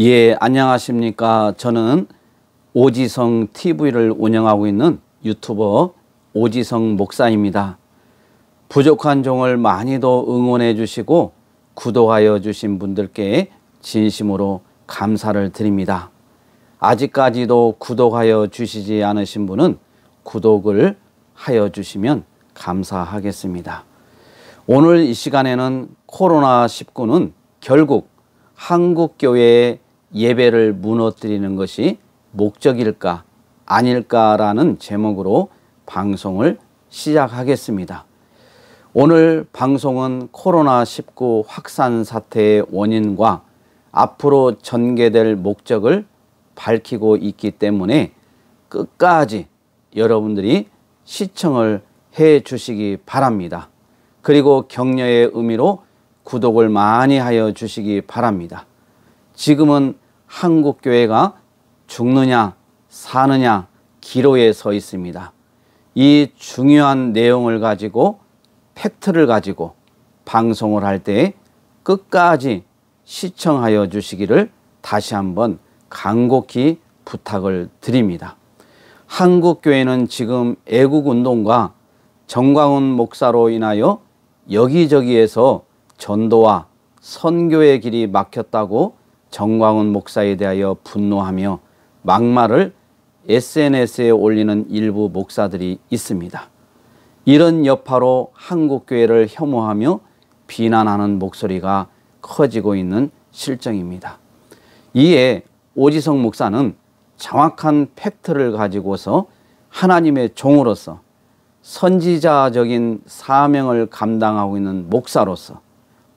예, 안녕하십니까. 저는 오지성 TV를 운영하고 있는 유튜버 오지성 목사입니다. 부족한 종을 많이도 응원해 주시고 구독하여 주신 분들께 진심으로 감사를 드립니다. 아직까지도 구독하여 주시지 않으신 분은 구독을 하여 주시면 감사하겠습니다. 오늘 이 시간에는 코로나19는 결국 한국교회의 예배를 무너뜨리는 것이 목적일까 아닐까라는 제목으로 방송을 시작하겠습니다. 오늘 방송은 코로나19 확산 사태의 원인과 앞으로 전개될 목적을 밝히고 있기 때문에 끝까지 여러분들이 시청을 해 주시기 바랍니다. 그리고 격려의 의미로 구독을 많이 하여 주시기 바랍니다. 지금은 한국교회가 죽느냐 사느냐 기로에 서 있습니다. 이 중요한 내용을 가지고 팩트를 가지고 방송을 할 때 끝까지 시청하여 주시기를 다시 한번 간곡히 부탁을 드립니다. 한국교회는 지금 애국운동과 정광훈 목사로 인하여 여기저기에서 전도와 선교의 길이 막혔다고 정광훈 목사에 대하여 분노하며 막말을 SNS에 올리는 일부 목사들이 있습니다. 이런 여파로 한국교회를 혐오하며 비난하는 목소리가 커지고 있는 실정입니다. 이에 오지성 목사는 정확한 팩트를 가지고서 하나님의 종으로서 선지자적인 사명을 감당하고 있는 목사로서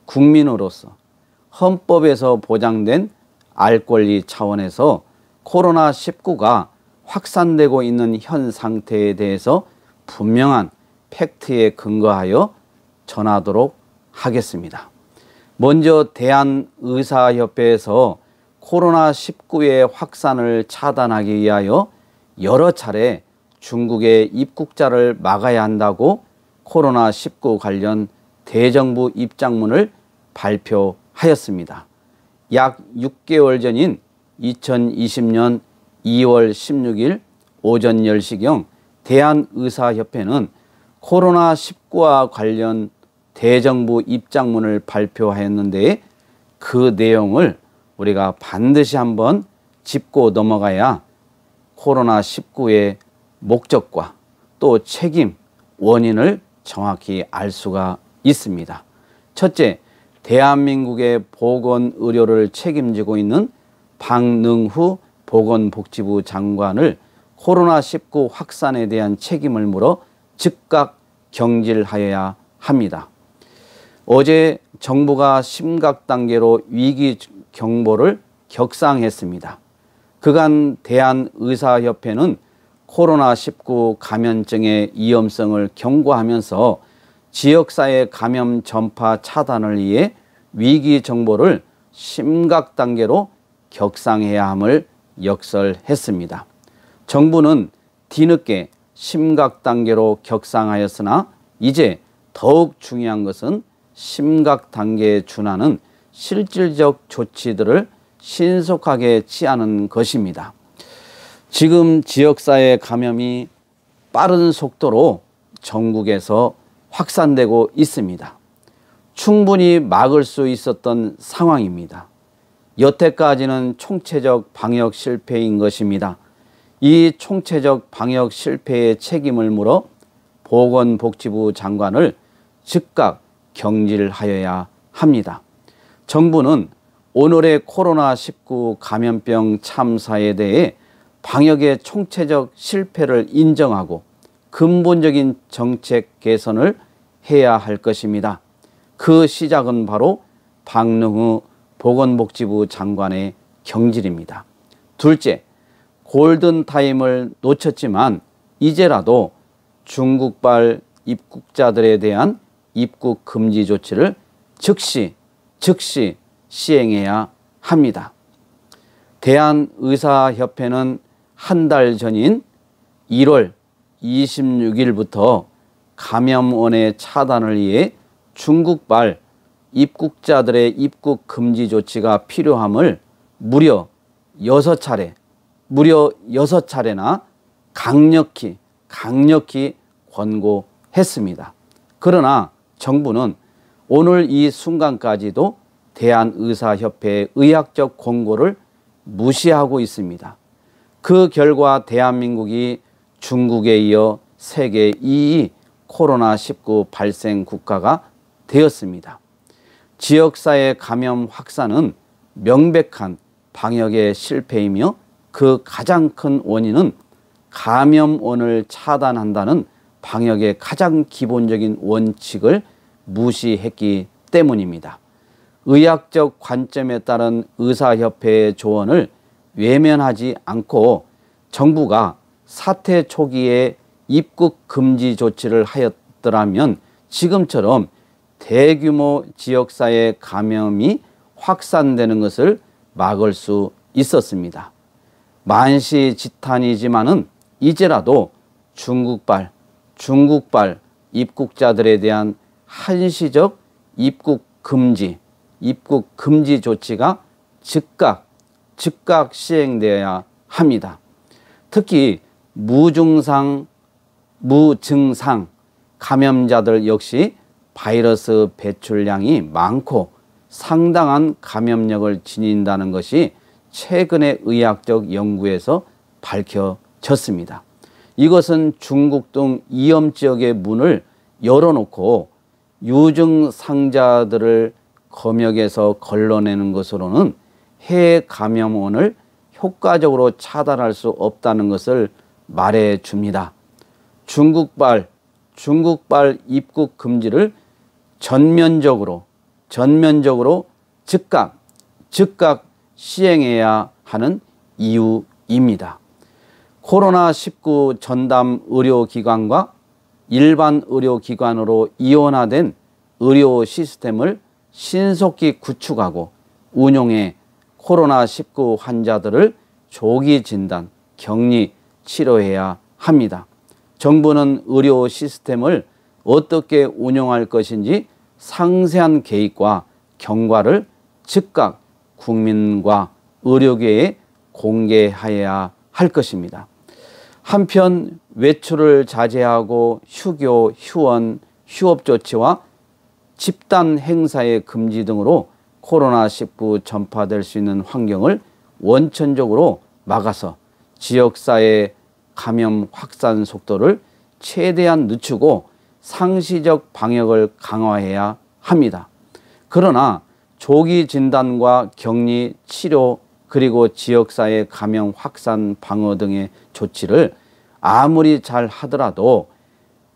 국민으로서 헌법에서 보장된 알 권리 차원에서 코로나19가 확산되고 있는 현 상태에 대해서 분명한 팩트에 근거하여 전하도록 하겠습니다. 먼저 대한의사협회에서 코로나19의 확산을 차단하기 위하여 여러 차례 중국의 입국자를 막아야 한다고 코로나19 관련 대정부 입장문을 발표하였습니다. 약 6개월 전인 2020년 2월 16일 오전 10시경 대한의사협회는 코로나19와 관련 대정부 입장문을 발표하였는데 그 내용을 우리가 반드시 한번 짚고 넘어가야 코로나19의 목적과 또 책임, 원인을 정확히 알 수가 있습니다. 첫째, 대한민국의 보건의료를 책임지고 있는 박능후 보건복지부 장관을 코로나19 확산에 대한 책임을 물어 즉각 경질하여야 합니다. 어제 정부가 심각 단계로 위기 경보를 격상했습니다. 그간 대한의사협회는 코로나19 감염증의 위험성을 경고하면서 지역사회 감염 전파 차단을 위해 위기 정보를 심각 단계로 격상해야 함을 역설했습니다. 정부는 뒤늦게 심각 단계로 격상하였으나 이제 더욱 중요한 것은 심각 단계에 준하는 실질적 조치들을 신속하게 취하는 것입니다. 지금 지역사회 감염이 빠른 속도로 전국에서 확산되고 있습니다. 충분히 막을 수 있었던 상황입니다. 여태까지는 총체적 방역 실패인 것입니다. 이 총체적 방역 실패의 책임을 물어 보건복지부 장관을 즉각 경질하여야 합니다. 정부는 오늘의 코로나19 감염병 참사에 대해 방역의 총체적 실패를 인정하고 근본적인 정책 개선을 해야 할 것입니다. 그 시작은 바로 박능후 보건복지부 장관의 경질입니다. 둘째, 골든타임을 놓쳤지만 이제라도 중국발 입국자들에 대한 입국 금지 조치를 즉시 시행해야 합니다. 대한의사협회는 한 달 전인 1월 26일부터 감염원의 차단을 위해 중국발 입국자들의 입국 금지 조치가 필요함을 무려 6차례나 강력히 권고했습니다. 그러나 정부는 오늘 이 순간까지도 대한의사협회의 의학적 권고를 무시하고 있습니다. 그 결과 대한민국이 중국에 이어 세계 2위 코로나19 발생 국가가 되었습니다. 지역사회 감염 확산은 명백한 방역의 실패이며 그 가장 큰 원인은 감염원을 차단한다는 방역의 가장 기본적인 원칙을 무시했기 때문입니다. 의학적 관점에 따른 의사협회의 조언을 외면하지 않고 정부가 사태 초기에 입국 금지 조치를 하였더라면 지금처럼 대규모 지역사회 감염이 확산되는 것을 막을 수 있었습니다. 만시지탄이지만은 이제라도 중국발 입국자들에 대한 한시적 입국 금지 조치가 즉각 시행되어야 합니다. 특히 무증상 감염자들 역시 바이러스 배출량이 많고 상당한 감염력을 지닌다는 것이 최근의 의학적 연구에서 밝혀졌습니다. 이것은 중국 등 위험지역의 문을 열어놓고 유증상자들을 검역에서 걸러내는 것으로는 해외 감염원을 효과적으로 차단할 수 없다는 것을 말해줍니다. 중국발 입국 금지를 전면적으로 즉각 시행해야 하는 이유입니다. 코로나19 전담 의료기관과 일반 의료기관으로 이원화된 의료 시스템을 신속히 구축하고 운용해 코로나19 환자들을 조기 진단, 격리, 치료해야 합니다. 정부는 의료 시스템을 어떻게 운영할 것인지 상세한 계획과 경과를 즉각 국민과 의료계에 공개해야 할 것입니다. 한편 외출을 자제하고 휴교, 휴원, 휴업 조치와 집단 행사의 금지 등으로 코로나19 전파될 수 있는 환경을 원천적으로 막아서 지역사회 감염 확산 속도를 최대한 늦추고 상시적 방역을 강화해야 합니다. 그러나 조기 진단과 격리, 치료, 그리고 지역사회 감염 확산 방어 등의 조치를 아무리 잘 하더라도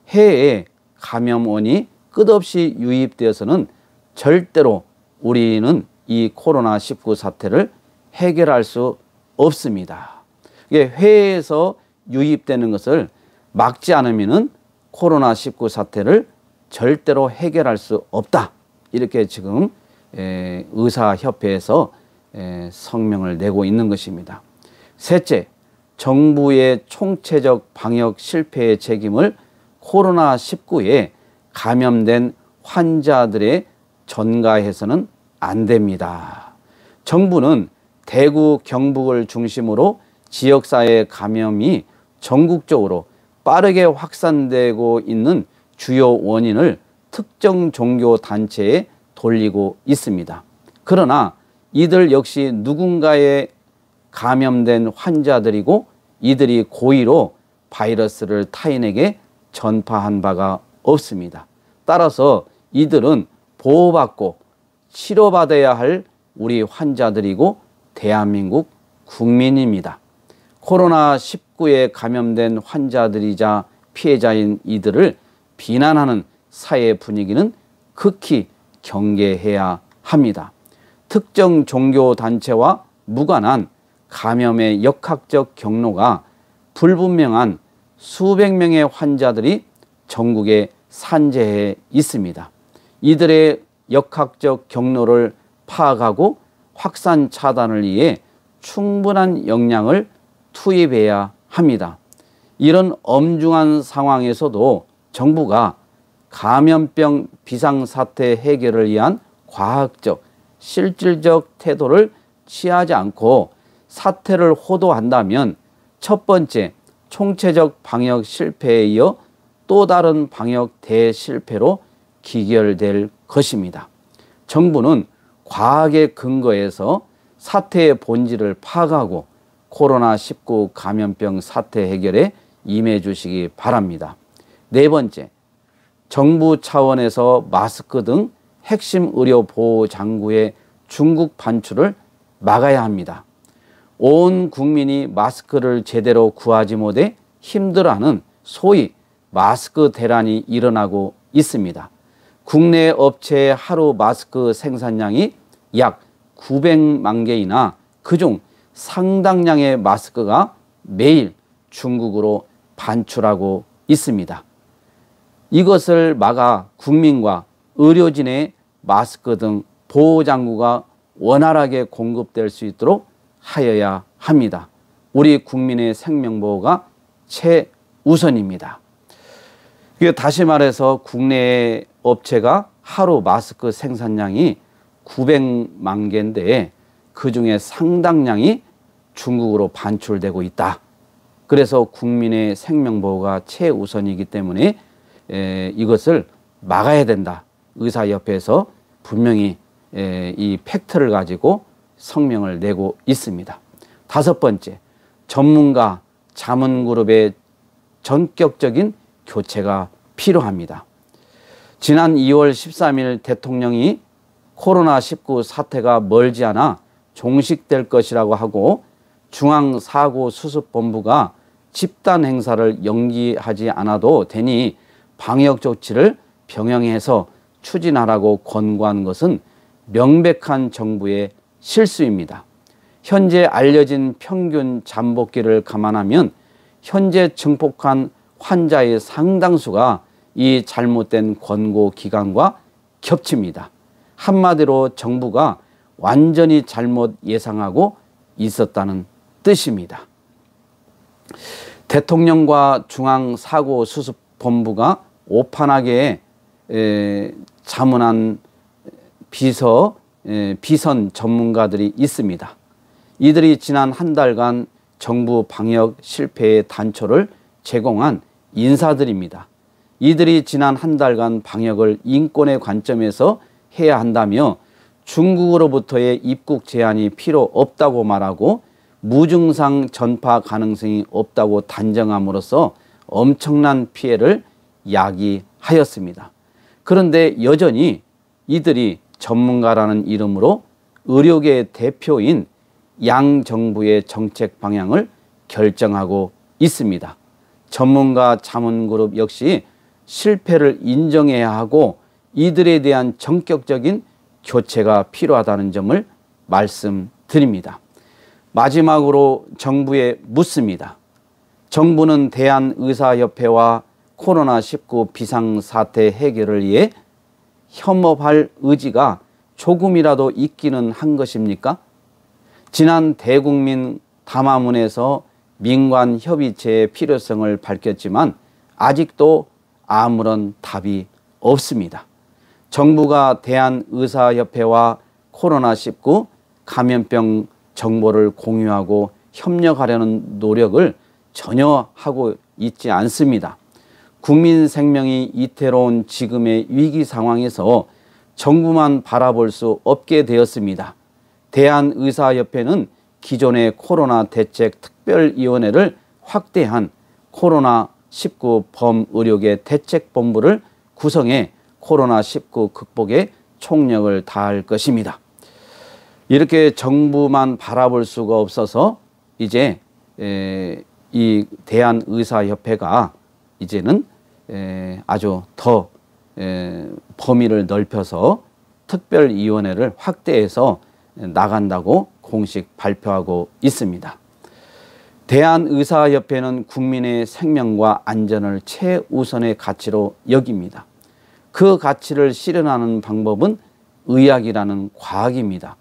해외에 감염원이 끝없이 유입되어서는 절대로 우리는 이 코로나19 사태를 해결할 수 없습니다. 이게 해외에서 유입되는 것을 막지 않으면은 코로나19 사태를 절대로 해결할 수 없다. 이렇게 지금 의사협회에서 성명을 내고 있는 것입니다. 셋째, 정부의 총체적 방역 실패의 책임을 코로나19에 감염된 환자들에 전가해서는 안 됩니다. 정부는 대구, 경북을 중심으로 지역사회 감염이 전국적으로 빠르게 확산되고 있는 주요 원인을 특정 종교 단체에 돌리고 있습니다. 그러나 이들 역시 누군가에 감염된 환자들이고 이들이 고의로 바이러스를 타인에게 전파한 바가 없습니다. 따라서 이들은 보호받고 치료받아야 할 우리 환자들이고 대한민국 국민입니다. 코로나19에 감염된 환자들이자 피해자인 이들을 비난하는 사회 분위기는 극히 경계해야 합니다. 특정 종교단체와 무관한 감염의 역학적 경로가 불분명한 수백 명의 환자들이 전국에 산재해 있습니다. 이들의 역학적 경로를 파악하고 확산 차단을 위해 충분한 역량을 투입해야 합니다. 이런 엄중한 상황에서도 정부가 감염병 비상사태 해결을 위한 과학적, 실질적 태도를 취하지 않고 사태를 호도한다면 첫 번째 총체적 방역 실패에 이어 또 다른 방역 대실패로 기결될 것입니다. 정부는 과학의 근거에서 사태의 본질을 파악하고 코로나19 감염병 사태 해결에 임해 주시기 바랍니다. 네 번째, 정부 차원에서 마스크 등 핵심 의료 보호 장구의 중국 반출을 막아야 합니다. 온 국민이 마스크를 제대로 구하지 못해 힘들어하는 소위 마스크 대란이 일어나고 있습니다. 국내 업체의 하루 마스크 생산량이 약 900만 개이나 그중 상당량의 마스크가 매일 중국으로 반출하고 있습니다. 이것을 막아 국민과 의료진의 마스크 등 보호장구가 원활하게 공급될 수 있도록 하여야 합니다. 우리 국민의 생명보호가 최우선입니다. 다시 말해서 국내 업체가 하루 마스크 생산량이 900만 개인데 그중에 상당량이 중국으로 반출되고 있다. 그래서 국민의 생명보호가 최우선이기 때문에 이것을 막아야 된다. 의사협회에서 분명히 이 팩트를 가지고 성명을 내고 있습니다. 다섯 번째, 전문가 자문그룹의 전격적인 교체가 필요합니다. 지난 2월 13일 대통령이 코로나19 사태가 멀지 않아 종식될 것이라고 하고 중앙사고수습본부가 집단 행사를 연기하지 않아도 되니 방역 조치를 병행해서 추진하라고 권고한 것은 명백한 정부의 실수입니다. 현재 알려진 평균 잠복기를 감안하면 현재 증폭한 환자의 상당수가 이 잘못된 권고 기간과 겹칩니다. 한마디로 정부가 완전히 잘못 예상하고 있었다는 뜻입니다. 대통령과 중앙사고수습본부가 오판하게 자문한 비선 전문가들이 있습니다. 이들이 지난 한 달간 정부 방역 실패의 단초를 제공한 인사들입니다. 이들이 지난 한 달간 방역을 인권의 관점에서 해야 한다며 중국으로부터의 입국 제한이 필요 없다고 말하고 무증상 전파 가능성이 없다고 단정함으로써 엄청난 피해를 야기하였습니다. 그런데 여전히 이들이 전문가라는 이름으로 의료계 대표인 양 정부의 정책 방향을 결정하고 있습니다. 전문가 자문그룹 역시 실패를 인정해야 하고 이들에 대한 전격적인 교체가 필요하다는 점을 말씀드립니다. 마지막으로 정부에 묻습니다. 정부는 대한의사협회와 코로나19 비상사태 해결을 위해 협업할 의지가 조금이라도 있기는 한 것입니까? 지난 대국민 담화문에서 민관 협의체의 필요성을 밝혔지만 아직도 아무런 답이 없습니다. 정부가 대한의사협회와 코로나19 감염병 정보를 공유하고 협력하려는 노력을 전혀 하고 있지 않습니다. 국민 생명이 이태로운 지금의 위기 상황에서 정부만 바라볼 수 없게 되었습니다. 대한의사협회는 기존의 코로나 대책 특별위원회를 확대한 코로나19 범의료계 대책본부를 구성해 코로나19 극복에 총력을 다할 것입니다. 이렇게 정부만 바라볼 수가 없어서 이제 이 대한의사협회가 이제는 아주 더 범위를 넓혀서 특별위원회를 확대해서 나간다고 공식 발표하고 있습니다. 대한의사협회는 국민의 생명과 안전을 최우선의 가치로 여깁니다. 그 가치를 실현하는 방법은 의학이라는 과학입니다.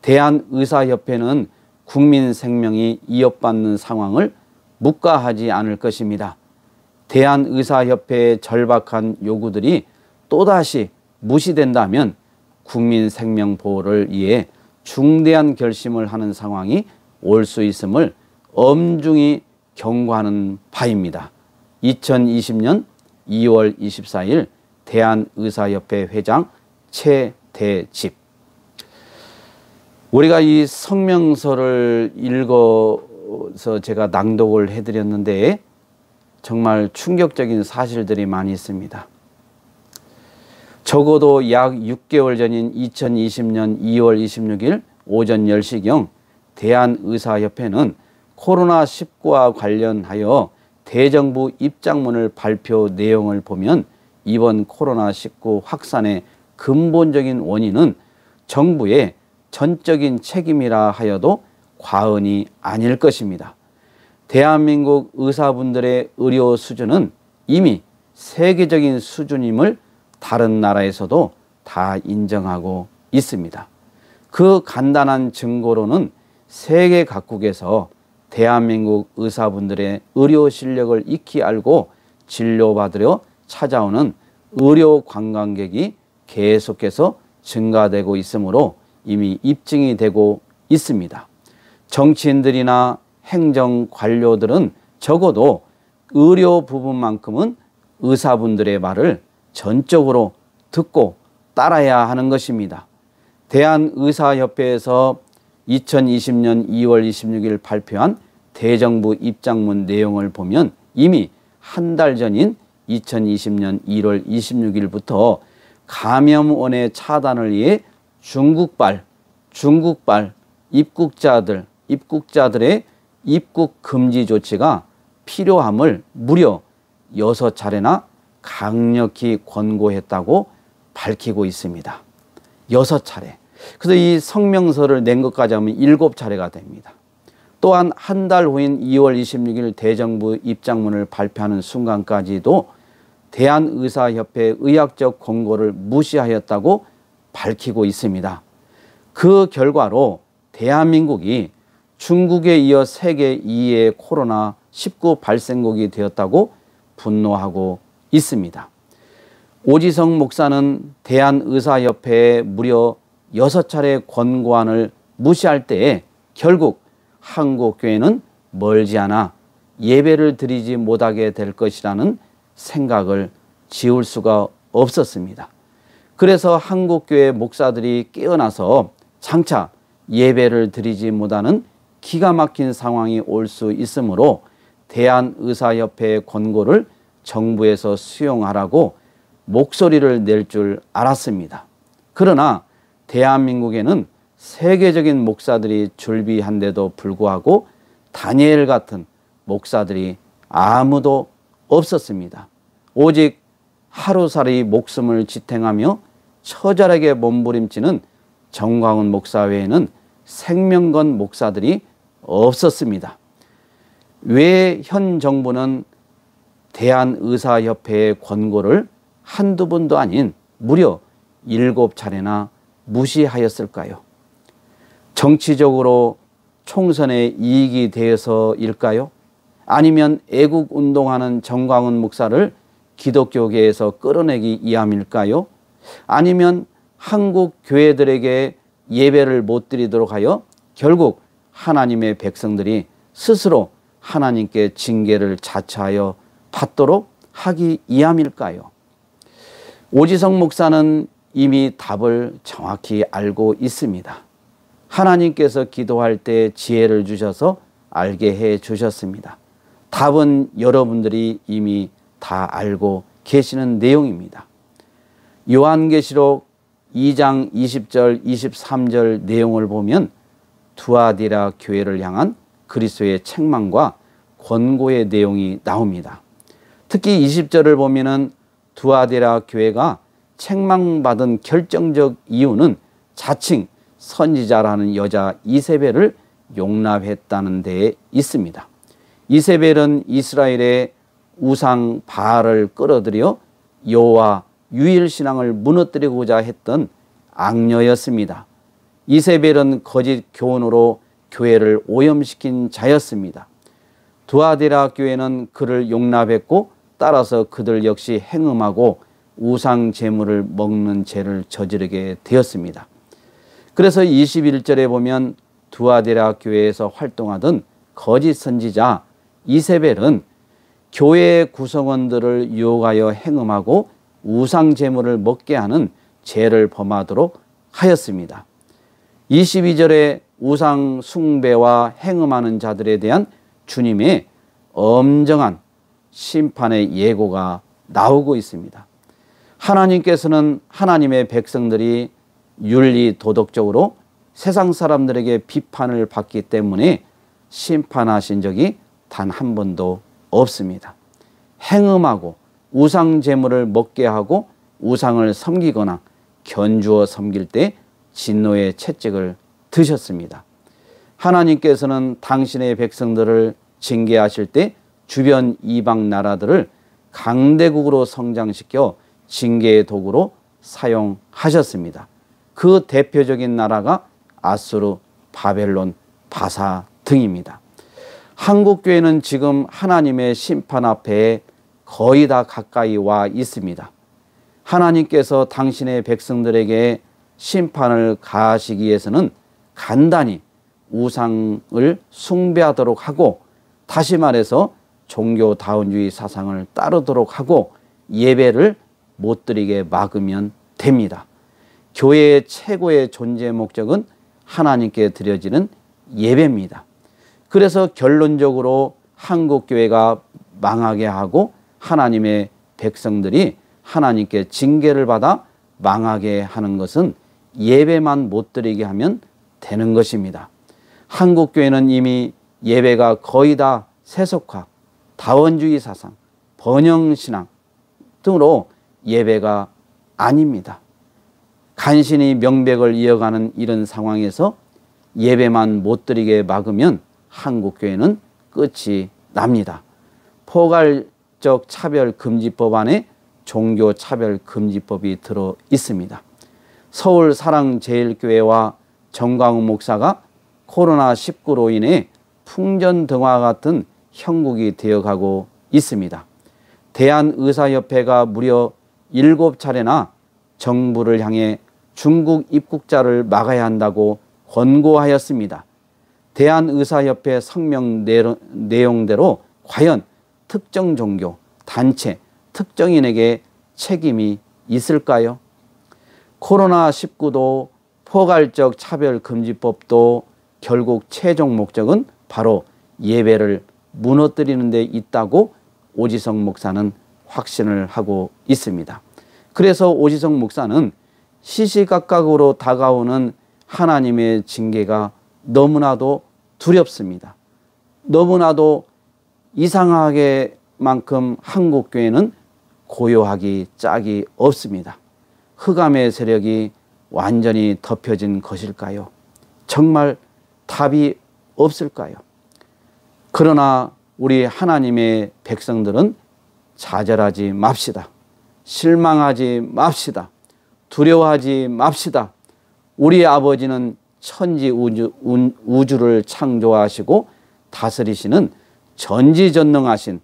대한의사협회는 국민 생명이 위협받는 상황을 묵과하지 않을 것입니다. 대한의사협회의 절박한 요구들이 또다시 무시된다면 국민 생명 보호를 위해 중대한 결심을 하는 상황이 올 수 있음을 엄중히 경고하는 바입니다. 2020년 2월 24일 대한의사협회 회장 최대집. 우리가 이 성명서를 읽어서 제가 낭독을 해드렸는데 정말 충격적인 사실들이 많이 있습니다. 적어도 약 6개월 전인 2020년 2월 26일 오전 10시경 대한의사협회는 코로나19와 관련하여 대정부 입장문을 발표 내용을 보면 이번 코로나19 확산의 근본적인 원인은 정부의 전적인 책임이라 하여도 과언이 아닐 것입니다. 대한민국 의사분들의 의료 수준은 이미 세계적인 수준임을 다른 나라에서도 다 인정하고 있습니다. 그 간단한 증거로는 세계 각국에서 대한민국 의사분들의 의료 실력을 익히 알고 진료받으려 찾아오는 의료 관광객이 계속해서 증가되고 있으므로 이미 입증이 되고 있습니다. 정치인들이나 행정 관료들은 적어도 의료 부분만큼은 의사분들의 말을 전적으로 듣고 따라야 하는 것입니다. 대한의사협회에서 2020년 2월 26일 발표한 대정부 입장문 내용을 보면 이미 한 달 전인 2020년 1월 26일부터 감염원의 차단을 위해 중국발 입국자들의 입국 금지 조치가 필요함을 무려 6차례나 강력히 권고했다고 밝히고 있습니다. 6차례. 그래서 이 성명서를 낸 것까지 하면 7차례가 됩니다. 또한 한 달 후인 2월 26일 대정부 입장문을 발표하는 순간까지도 대한의사협회 의학적 권고를 무시하였다고 밝히고 있습니다. 그 결과로 대한민국이 중국에 이어 세계 2위의 코로나19 발생국이 되었다고 분노하고 있습니다. 오지성 목사는 대한의사협회의 무려 6차례 권고안을 무시할 때에 결국 한국교회는 멀지 않아 예배를 드리지 못하게 될 것이라는 생각을 지울 수가 없었습니다. 그래서 한국교회 목사들이 깨어나서 장차 예배를 드리지 못하는 기가 막힌 상황이 올 수 있으므로 대한의사협회의 권고를 정부에서 수용하라고 목소리를 낼 줄 알았습니다. 그러나 대한민국에는 세계적인 목사들이 줄비한데도 불구하고 다니엘 같은 목사들이 아무도 없었습니다. 오직 하루살이 목숨을 지탱하며 처절하게 몸부림치는 정광훈 목사 외에는 생명건 목사들이 없었습니다. 왜 현 정부는 대한의사협회의 권고를 한두 번도 아닌 무려 7차례나 무시하였을까요? 정치적으로 총선에 이익이 되어서일까요? 아니면 애국운동하는 정광훈 목사를 기독교계에서 끌어내기 위함일까요? 아니면 한국 교회들에게 예배를 못 드리도록 하여 결국 하나님의 백성들이 스스로 하나님께 징계를 자처하여 받도록 하기 위함일까요? 오지성 목사는 이미 답을 정확히 알고 있습니다. 하나님께서 기도할 때 지혜를 주셔서 알게 해 주셨습니다. 답은 여러분들이 이미 다 알고 계시는 내용입니다. 요한계시록 2장 20절 23절 내용을 보면 두아디라 교회를 향한 그리스도의 책망과 권고의 내용이 나옵니다. 특히 20절을 보면은 두아디라 교회가 책망받은 결정적 이유는 자칭 선지자라는 여자 이세벨을 용납했다는 데에 있습니다. 이세벨은 이스라엘의 우상 바알을 끌어들여 여호와 유일신앙을 무너뜨리고자 했던 악녀였습니다. 이세벨은 거짓 교훈으로 교회를 오염시킨 자였습니다. 두아디라 교회는 그를 용납했고 따라서 그들 역시 행음하고 우상 제물을 먹는 죄를 저지르게 되었습니다. 그래서 21절에 보면 두아데라 교회에서 활동하던 거짓 선지자 이세벨은 교회 구성원들을 유혹하여 행음하고 우상 제물을 먹게 하는 죄를 범하도록 하였습니다. 22절에 우상 숭배와 행음하는 자들에 대한 주님의 엄정한 심판의 예고가 나오고 있습니다. 하나님께서는 하나님의 백성들이 윤리 도덕적으로 세상 사람들에게 비판을 받기 때문에 심판하신 적이 단 한 번도 없습니다. 행음하고 우상 제물을 먹게 하고 우상을 섬기거나 견주어 섬길 때 진노의 채찍을 드셨습니다. 하나님께서는 당신의 백성들을 징계하실 때 주변 이방 나라들을 강대국으로 성장시켜 징계의 도구로 사용하셨습니다. 그 대표적인 나라가 아수르, 바벨론, 바사 등입니다. 한국교회는 지금 하나님의 심판 앞에 거의 다 가까이 와 있습니다. 하나님께서 당신의 백성들에게 심판을 가하시기 위해서는 간단히 우상을 숭배하도록 하고, 다시 말해서 종교다원주의 사상을 따르도록 하고 예배를 못 드리게 막으면 됩니다. 교회의 최고의 존재 목적은 하나님께 드려지는 예배입니다. 그래서 결론적으로 한국교회가 망하게 하고 하나님의 백성들이 하나님께 징계를 받아 망하게 하는 것은 예배만 못 드리게 하면 되는 것입니다. 한국교회는 이미 예배가 거의 다 세속화, 다원주의 사상, 번영신앙 등으로 예배가 아닙니다. 간신히 명백을 이어가는 이런 상황에서 예배만 못 드리게 막으면 한국교회는 끝이 납니다. 포괄적 차별금지법 안에 종교차별금지법이 들어 있습니다. 서울사랑제일교회와 정광훈 목사가 코로나19로 인해 풍전등화 같은 형국이 되어가고 있습니다. 대한의사협회가 무려 7차례나 정부를 향해 중국 입국자를 막아야 한다고 권고하였습니다. 대한의사협회 성명 내용대로 과연 특정 종교, 단체, 특정인에게 책임이 있을까요? 코로나19도 포괄적 차별금지법도 결국 최종 목적은 바로 예배를 무너뜨리는 데 있다고 오지성 목사는 확신을 하고 있습니다. 그래서 오지성 목사는 시시각각으로 다가오는 하나님의 징계가 너무나도 두렵습니다. 너무나도 이상하게만큼 한국교회는 고요하기 짝이 없습니다. 흑암의 세력이 완전히 덮여진 것일까요? 정말 답이 없을까요? 그러나 우리 하나님의 백성들은 좌절하지 맙시다. 실망하지 맙시다. 두려워하지 맙시다. 우리 아버지는 천지 우주를 창조하시고 다스리시는 전지전능하신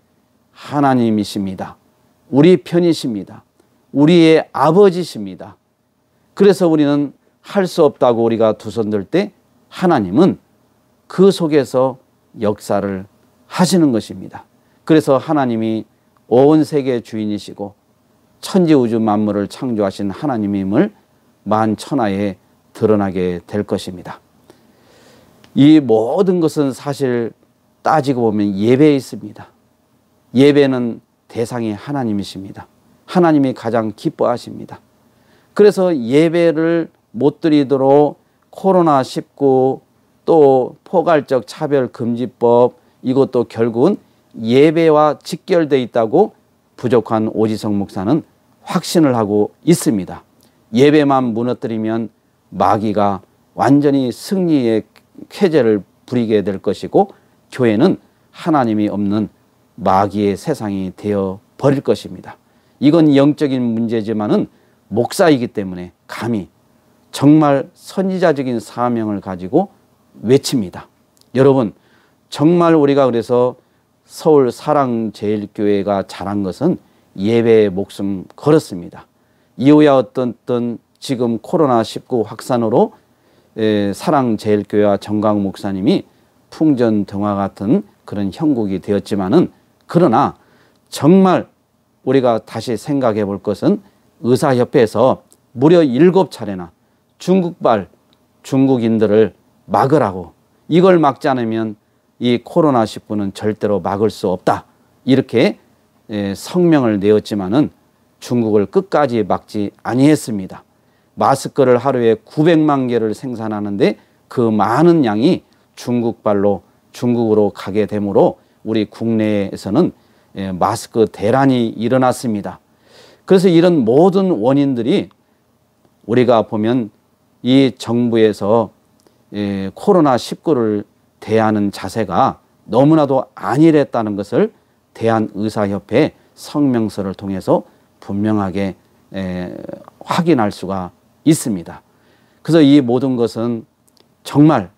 하나님이십니다. 우리 편이십니다. 우리의 아버지십니다. 그래서 우리는 할 수 없다고 우리가 두 손 들 때 하나님은 그 속에서 역사를 하시는 것입니다. 그래서 하나님이 온 세계 주인이시고 천지 우주 만물을 창조하신 하나님임을 만천하에 드러나게 될 것입니다. 이 모든 것은 사실 따지고 보면 예배에 있습니다. 예배는 대상이 하나님이십니다. 하나님이 가장 기뻐하십니다. 그래서 예배를 못 드리도록 코로나19 또 포괄적 차별금지법, 이것도 결국은 예배와 직결되어 있다고 부족한 오지성 목사는 확신을 하고 있습니다. 예배만 무너뜨리면 마귀가 완전히 승리의 쾌재를 부리게 될 것이고 교회는 하나님이 없는 마귀의 세상이 되어 버릴 것입니다. 이건 영적인 문제지만은 목사이기 때문에 감히 정말 선지자적인 사명을 가지고 외칩니다. 여러분, 정말 우리가 그래서 서울 사랑제일교회가 잘한 것은 예배에 목숨 걸었습니다. 이후야 어떤 지금 코로나19 확산으로 사랑제일교회와 정광 목사님이 풍전등화 같은 그런 형국이 되었지만은, 그러나 정말 우리가 다시 생각해 볼 것은 의사협회에서 무려 7차례나 중국발 중국인들을 막으라고, 이걸 막지 않으면 이 코로나19는 절대로 막을 수 없다, 이렇게 성명을 내었지만은 중국을 끝까지 막지 아니했습니다. 마스크를 하루에 900만 개를 생산하는데 그 많은 양이 중국발로 중국으로 가게 되므로 우리 국내에서는 마스크 대란이 일어났습니다. 그래서 이런 모든 원인들이 우리가 보면 이 정부에서 코로나19를 대하는 자세가 너무나도 안일했다는 것을 대한의사협회 성명서를 통해서 분명하게 확인할 수가 있습니다. 그래서 이 모든 것은 정말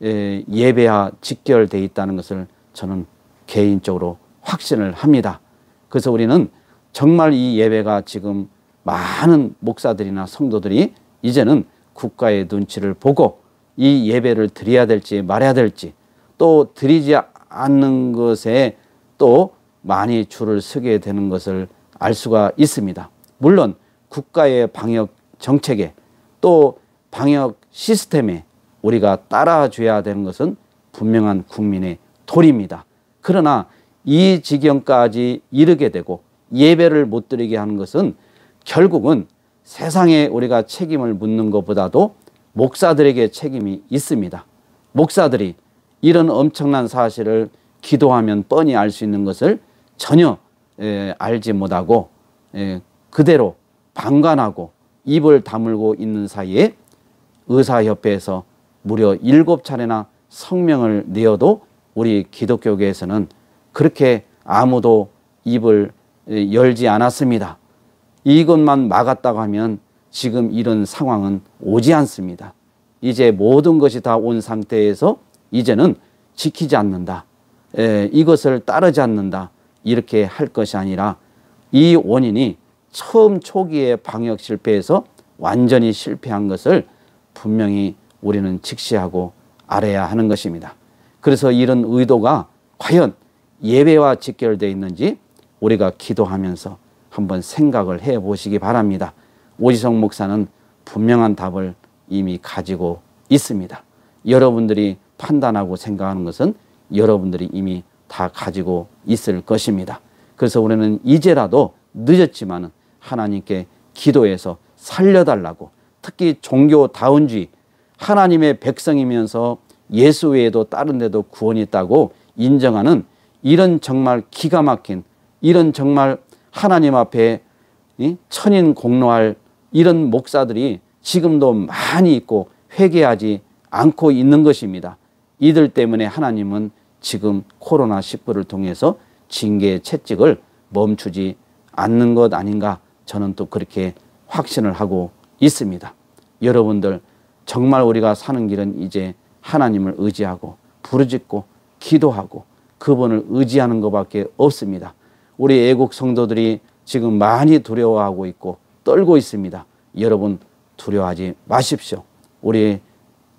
예배와 직결되어 있다는 것을 저는 개인적으로 확신을 합니다. 그래서 우리는 정말 이 예배가 지금 많은 목사들이나 성도들이 이제는 국가의 눈치를 보고 이 예배를 드려야 될지 말아야 될지, 또 드리지 않는 것에 또 많이 줄을 서게 되는 것을 알 수가 있습니다. 물론 국가의 방역 정책에 또 방역 시스템에 우리가 따라줘야 되는 것은 분명한 국민의 도리입니다. 그러나 이 지경까지 이르게 되고 예배를 못 드리게 하는 것은 결국은 세상에 우리가 책임을 묻는 것보다도 목사들에게 책임이 있습니다. 목사들이 이런 엄청난 사실을 기도하면 뻔히 알 수 있는 것을 전혀 알지 못하고 그대로 방관하고 입을 다물고 있는 사이에 의사협회에서 무려 7차례나 성명을 내어도 우리 기독교계에서는 그렇게 아무도 입을 열지 않았습니다. 이것만 막았다고 하면 지금 이런 상황은 오지 않습니다. 이제 모든 것이 다 온 상태에서 이제는 지키지 않는다, 이것을 따르지 않는다, 이렇게 할 것이 아니라 이 원인이 처음 초기에 방역 실패에서 완전히 실패한 것을 분명히 우리는 직시하고 알아야 하는 것입니다. 그래서 이런 의도가 과연 예배와 직결되어 있는지 우리가 기도하면서 한번 생각을 해 보시기 바랍니다. 오지성 목사는 분명한 답을 이미 가지고 있습니다. 여러분들이 판단하고 생각하는 것은 여러분들이 이미 다 가지고 있을 것입니다. 그래서 우리는 이제라도 늦었지만 하나님께 기도해서 살려달라고, 특히 종교다운주의, 하나님의 백성이면서 예수 외에도 다른 데도 구원이 있다고 인정하는 이런 정말 기가 막힌, 이런 정말 하나님 앞에 천인 공로할 이런 목사들이 지금도 많이 있고 회개하지 않고 있는 것입니다. 이들 때문에 하나님은 지금 코로나19를 통해서 징계의 채찍을 멈추지 않는 것 아닌가, 저는 또 그렇게 확신을 하고 있습니다. 여러분들 정말 우리가 사는 길은 이제 하나님을 의지하고 부르짖고 기도하고 그분을 의지하는 것밖에 없습니다. 우리 애국 성도들이 지금 많이 두려워하고 있고 떨고 있습니다. 여러분 두려워하지 마십시오. 우리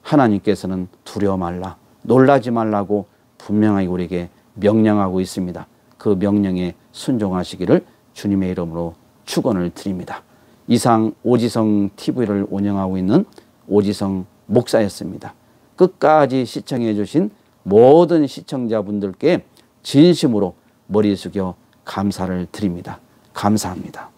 하나님께서는 두려워 말라, 놀라지 말라고 분명하게 우리에게 명령하고 있습니다. 그 명령에 순종하시기를 주님의 이름으로 축원을 드립니다. 이상 오지성 TV를 운영하고 있는 오지성 목사였습니다. 끝까지 시청해 주신 모든 시청자분들께 진심으로 머리 숙여 감사를 드립니다. 감사합니다.